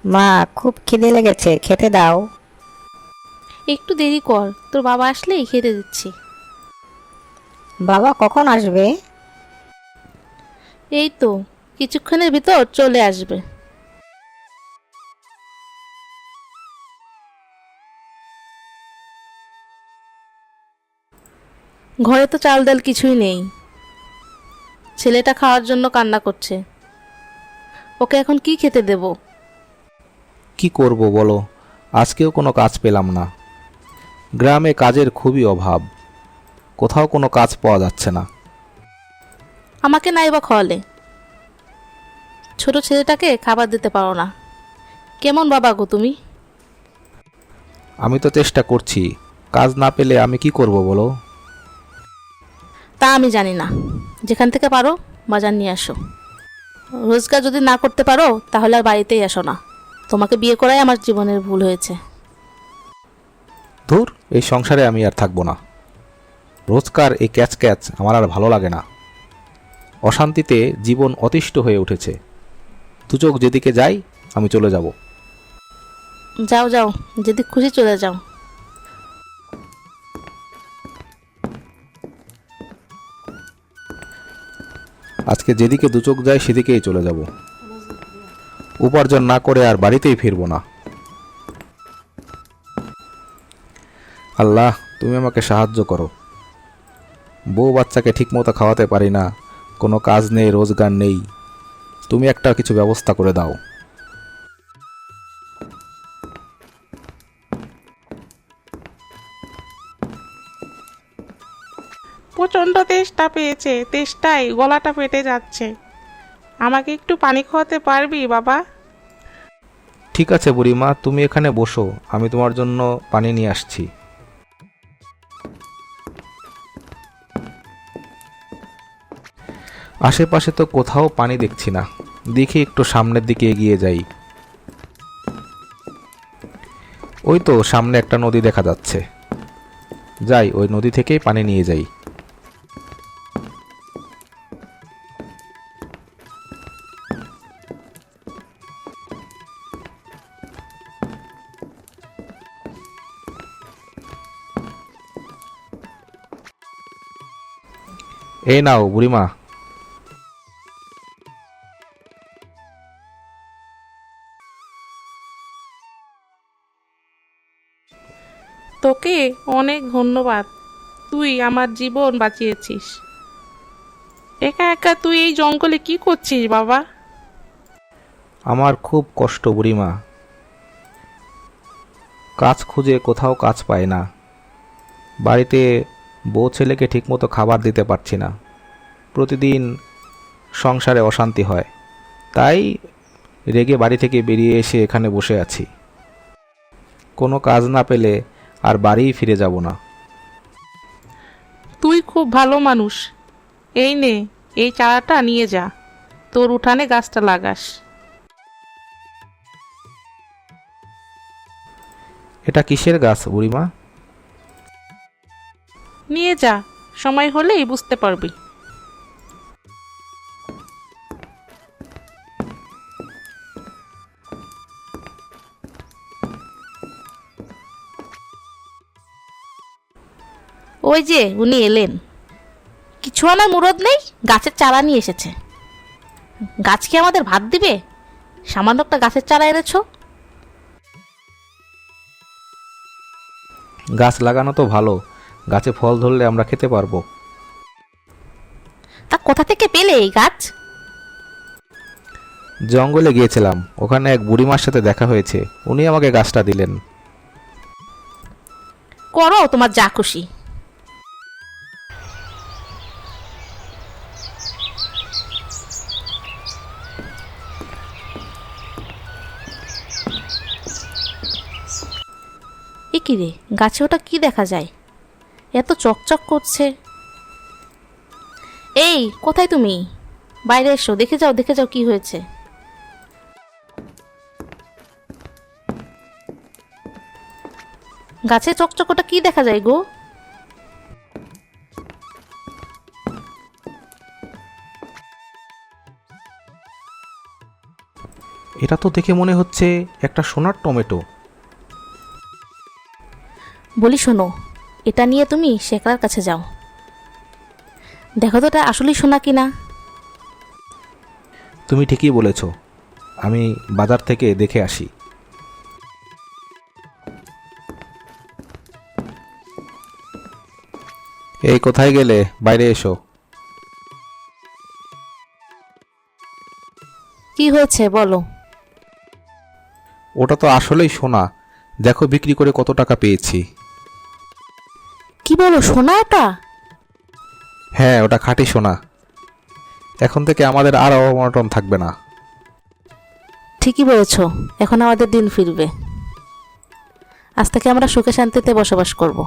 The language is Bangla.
মা, খুব খিদে লেগেছে, খেতে দাও। একটু দেরি কর, তোর বাবা আসলেই খেতে দিচ্ছি। বাবা কখন আসবে? এই তো কিছুক্ষণের ভিতর চলে আসবে। ঘরে তো চাল ডাল কিছুই নেই। ছেলেটা খাওয়ার জন্য কান্না করছে। ওকে এখন কি খেতে দেব? কি করব বলো, আজকেও কোনো কাজ পেলাম না। গ্রামে কাজের খুবই অভাব, কোথাও কোনো কাজ পাওয়া যাচ্ছে না। আমাকে নাইবা খাওয়ালে, ছোট ছেলেটাকে খাবার দিতে পারো না। কেমন বাবা গো তুমি? আমি তো চেষ্টা করছি, কাজ না পেলে আমি কি করব বলো। তা আমি জানি না, যেখান থেকে পারো বাজার নিয়ে আসো। রোজগার যদি না করতে পারো তাহলে আর বাড়িতেই আসো না। তোমাকে বিয়ে করাই আমার জীবনের ভুল হয়েছে। ধুর, এই সংসারে আমি আর থাকবো না। রোজকার এই ক্যাচ ক্যাচ আমার আর ভালো লাগে না। অশান্তিতে জীবন অতিষ্ঠ হয়ে উঠেছে। দুচোখ যেদিকে যাই আমি চলে যাব। যাও যাও, যেদিক খুশি চলে যাও। আজকে যেদিকে দুচোখ যায় সেদিকেই চলে যাব। উপার্জন না করে আর বাড়িতেই ফিরবো না। আল্লাহ, তুমি আমাকে সাহায্য করো। বউ বাচ্চাকে ঠিকমতো খাওয়াতে পারি না, কোনো কাজ নেই, রোজগার নেই। তুমি একটা কিছু ব্যবস্থা করে দাও। প্রচণ্ড তেষ্টা পেয়েছে, তেষ্টায় গলাটা ফেটে যাচ্ছে। আমাকে একটু পানি খাওয়াতে পারবি বাবা? ঠিক আছে বুড়িমা, তুমি এখানে বসো, আমি তোমার জন্য পানি নিয়ে আসছি। আশেপাশে তো কোথাও পানি দেখছি না, দেখি একটু সামনের দিকে এগিয়ে যাই। ওই তো সামনে একটা নদী দেখা যাচ্ছে, যাই ওই নদী থেকেই পানি নিয়ে যাই। এই নাও বুড়িমা। তোকে অনেক ধন্যবাদ, তুই আমার জীবন বাঁচিয়েছিস। একা একা তুই এই জঙ্গলে কি করছিস বাবা? আমার খুব কষ্ট বুড়িমা, কাজ খুঁজে কোথাও কাজ পাই না। বাড়িতে বউ ছেলেকে ঠিকমতো খাবার দিতে পারছি না। প্রতিদিন সংসারে অশান্তি হয়, তাই রেগে বাড়ি থেকে বেরিয়ে এসে এখানে বসে আছি। কোনো কাজ না পেলে আর বাড়িই ফিরে যাব না। তুই খুব ভালো মানুষ। এই নে, এই চারাটা নিয়ে যা, তোর উঠানে গাছটা লাগাস। এটা কিসের গাছ বুড়িমা? নিয়ে যা, সময় হলেই বুঝতে পারবি। ওই যে উনি এলেন। কিছু আনার মুরদ নেই, গাছের চারা নিয়ে এসেছে। গাছ কি আমাদের ভাত দিবে? সামান্য একটা গাছের চারা এনেছো। গাছ লাগানো তো ভালো, গাছে ফল ধরলে আমরা খেতে পারবো। তা কোথা থেকে পেলে এই গাছ? জঙ্গলে গিয়েছিলাম, ওখানে এক বুড়িমার সাথে দেখা হয়েছে, উনি আমাকে গাছটা দিলেন। করো তোমার যা খুশি। এ কি রে, গাছে ওটা কি দেখা যায়? এত চকচক করছে। এই কোথায় তুমি? বাইরে এসো, দেখে যাও দেখে যাও কি হয়েছে। গাছে চকচক ওটা কি দেখা যায় গো? এটা তো দেখে মনে হচ্ছে একটা সোনার টমেটো। বলি শোনো, এটা নিয়ে তুমি শেখরার কাছে যাও, দেখো তো এটা আসলেই সোনা কিনা। তুমি ঠিকই বলেছ, আমি বাজার থেকে দেখে আসি। এই কোথায় গেলে? বাইরে এসো। কি হয়েছে বলো। ওটা তো আসলেই সোনা, দেখো বিক্রি করে কত টাকা পেয়েছি। কি বলো, সোনা ওটা? হ্যাঁ, ওটা খাঁটি সোনা। এখন থেকে আমাদের আর অঘটন থাকবে না। ঠিকই বলেছ, এখন আমাদের দিন ফিরবে। আজ থেকে আমরা সুখে শান্তিতে বসবাস করব।